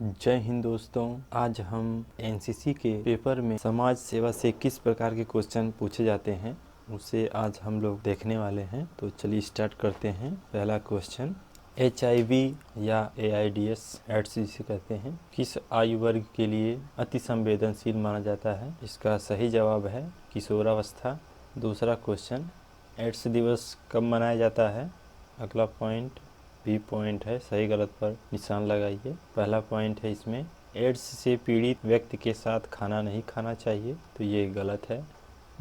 जय हिंद दोस्तों। आज हम एनसीसी के पेपर में समाज सेवा से किस प्रकार के क्वेश्चन पूछे जाते हैं उसे आज हम लोग देखने वाले हैं। तो चलिए स्टार्ट करते हैं। पहला क्वेश्चन, HIV या AIDS एड्स जिसे कहते हैं किस आयु वर्ग के लिए अति संवेदनशील माना जाता है? इसका सही जवाब है किशोरावस्था। दूसरा क्वेश्चन, एड्स दिवस कब मनाया जाता है? अगला पॉइंट बी पॉइंट है, सही गलत पर निशान लगाइए। पहला पॉइंट है इसमें एड्स से पीड़ित व्यक्ति के साथ खाना नहीं खाना चाहिए, तो ये गलत है।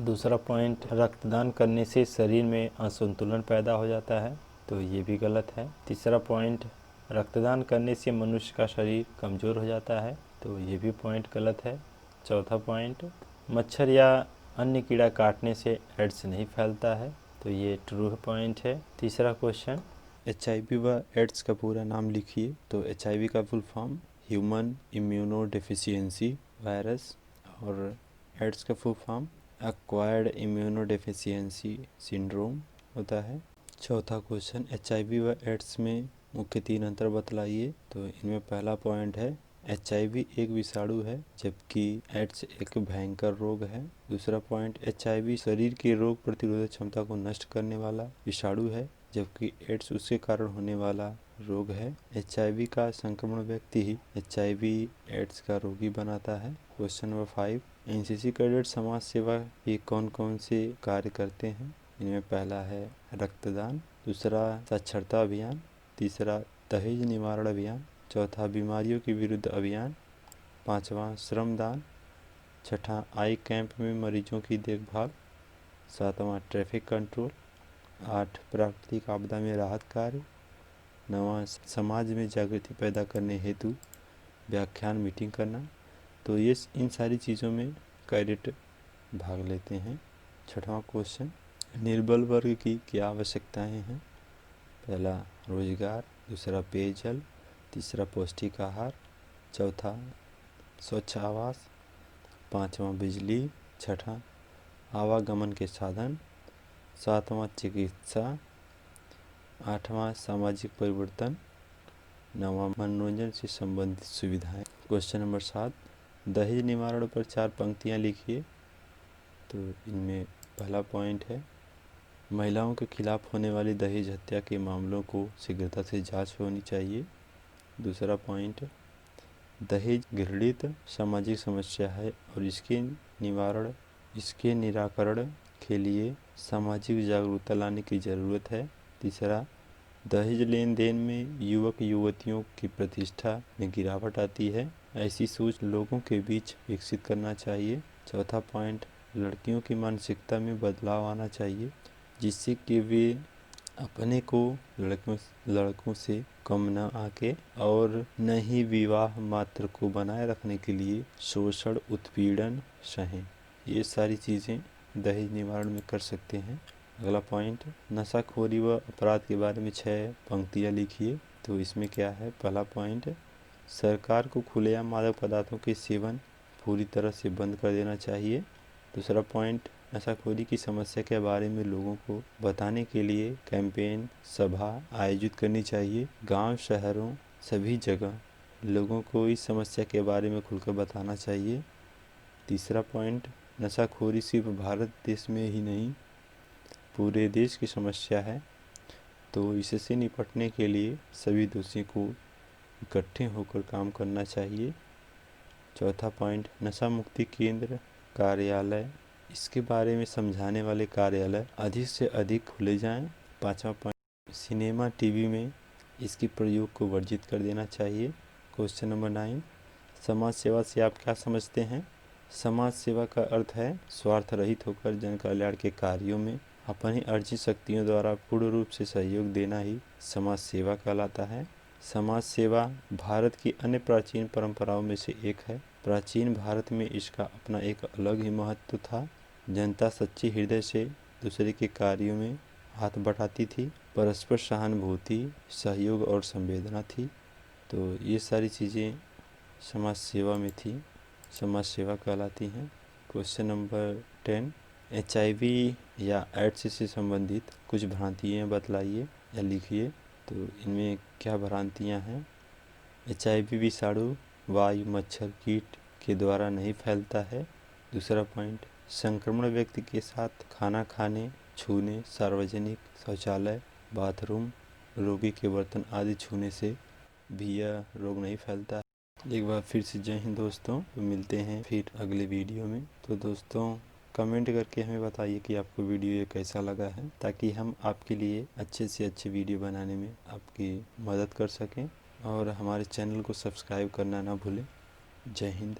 दूसरा पॉइंट, रक्तदान करने से शरीर में असंतुलन पैदा हो जाता है, तो ये भी गलत है। तीसरा पॉइंट, रक्तदान करने से मनुष्य का शरीर कमज़ोर हो जाता है, तो ये भी पॉइंट गलत है। चौथा पॉइंट, मच्छर या अन्य कीड़ा काटने से एड्स नहीं फैलता है, तो ये ट्रू पॉइंट है। तीसरा क्वेश्चन, HIV व एड्स का पूरा नाम लिखिए। तो HIV का full form human immuno deficiency virus और एड्स का full form acquired immuno deficiency syndrome होता है। चौथा क्वेश्चन, HIV व एड्स में मुख्य 3 अंतर बतलाइए। तो इनमें पहला पॉइंट है HIV एक विषाणु है जबकि एड्स एक भयंकर रोग है। दूसरा पॉइंट, HIV शरीर की रोग प्रतिरोधक क्षमता को नष्ट करने वाला विषाणु है जबकि एड्स उसके कारण होने वाला रोग है। HIV का संक्रमण व्यक्ति ही HIV एड्स का रोगी बनाता है। क्वेश्चन नंबर 5, एनसीसी कैडेट समाज सेवा के कौन कौन से कार्य करते हैं? इनमें पहला है रक्तदान, दूसरा साक्षरता अभियान, तीसरा दहेज निवारण अभियान, चौथा बीमारियों के विरुद्ध अभियान, पांचवा श्रमदान, छठा आई कैंप में मरीजों की देखभाल, सातवां ट्रैफिक कंट्रोल, 8 प्राकृतिक आपदा में राहत कार्य, 9 समाज में जागृति पैदा करने हेतु व्याख्यान मीटिंग करना। तो ये इन सारी चीज़ों में कैडेट भाग लेते हैं। छठवां क्वेश्चन, निर्बल वर्ग की क्या आवश्यकताएं हैं? पहला रोजगार, दूसरा पेयजल, तीसरा पौष्टिक आहार, चौथा स्वच्छ आवास, पांचवा बिजली, छठा आवागमन के साधन, सातवां चिकित्सा, आठवां सामाजिक परिवर्तन, नौवां मनोरंजन से संबंधित सुविधाएं। क्वेश्चन नंबर 7, दहेज निवारण पर 4 पंक्तियां लिखिए। तो इनमें पहला पॉइंट है महिलाओं के खिलाफ होने वाली दहेज हत्या के मामलों को शीघ्रता से जांच होनी चाहिए। दूसरा पॉइंट, दहेज घृणित सामाजिक समस्या है और इसके निराकरण के लिए सामाजिक जागरूकता लाने की ज़रूरत है। तीसरा, दहेज लेन देन में युवक युवतियों की प्रतिष्ठा में गिरावट आती है, ऐसी सोच लोगों के बीच विकसित करना चाहिए। चौथा पॉइंट, लड़कियों की मानसिकता में बदलाव आना चाहिए जिससे कि वे अपने को लड़कों से कम न आके और न ही विवाह मात्र को बनाए रखने के लिए शोषण उत्पीड़न सहें। ये सारी चीज़ें दहेज निवारण में कर सकते हैं। अगला पॉइंट, नशाखोरी व अपराध के बारे में 6 पंक्तियाँ लिखिए। तो इसमें क्या है? पहला पॉइंट, सरकार को खुलेआम मादक पदार्थों के सेवन पूरी तरह से बंद कर देना चाहिए। दूसरा पॉइंट, नशाखोरी की समस्या के बारे में लोगों को बताने के लिए कैंपेन सभा आयोजित करनी चाहिए। गांव शहरों सभी जगह लोगों को इस समस्या के बारे में खुलकर बताना चाहिए। तीसरा पॉइंट, नशाखोरी सिर्फ भारत देश में ही नहीं पूरे देश की समस्या है, तो इससे निपटने के लिए सभी दोषियों को इकट्ठे होकर काम करना चाहिए। चौथा पॉइंट, नशा मुक्ति केंद्र कार्यालय, इसके बारे में समझाने वाले कार्यालय अधिक से अधिक खुले जाएं। पांचवा पॉइंट, सिनेमा टीवी में इसके प्रयोग को वर्जित कर देना चाहिए। क्वेश्चन नंबर 9, समाज सेवा से आप क्या समझते हैं? समाज सेवा का अर्थ है स्वार्थ रहित होकर जन कल्याण के कार्यों में अपनी अर्जित शक्तियों द्वारा पूर्ण रूप से सहयोग देना ही समाज सेवा कहलाता है। समाज सेवा भारत की अन्य प्राचीन परंपराओं में से एक है। प्राचीन भारत में इसका अपना एक अलग ही महत्व था। जनता सच्चे हृदय से दूसरे के कार्यों में हाथ बटाती थी, परस्पर सहानुभूति, सहयोग और संवेदना थी। तो ये सारी चीज़ें समाज सेवा में थी, समाज सेवा कहलाती हैं। क्वेश्चन नंबर 10, HIV या एड्स से संबंधित कुछ भ्रांतियाँ बतलाइए या लिखिए। तो इनमें क्या भ्रांतियाँ हैं? HIV विषाणु वायु, मच्छर, कीट के द्वारा नहीं फैलता है। दूसरा पॉइंट, संक्रमण व्यक्ति के साथ खाना खाने, छूने, सार्वजनिक शौचालय, बाथरूम, रोगी के बर्तन आदि छूने से भी यह रोग नहीं फैलता है। एक बार फिर से जय हिंद दोस्तों, तो मिलते हैं फिर अगले वीडियो में। तो दोस्तों कमेंट करके हमें बताइए कि आपको वीडियो ये कैसा लगा है, ताकि हम आपके लिए अच्छे से अच्छे वीडियो बनाने में आपकी मदद कर सकें। और हमारे चैनल को सब्सक्राइब करना ना भूलें। जय हिंद।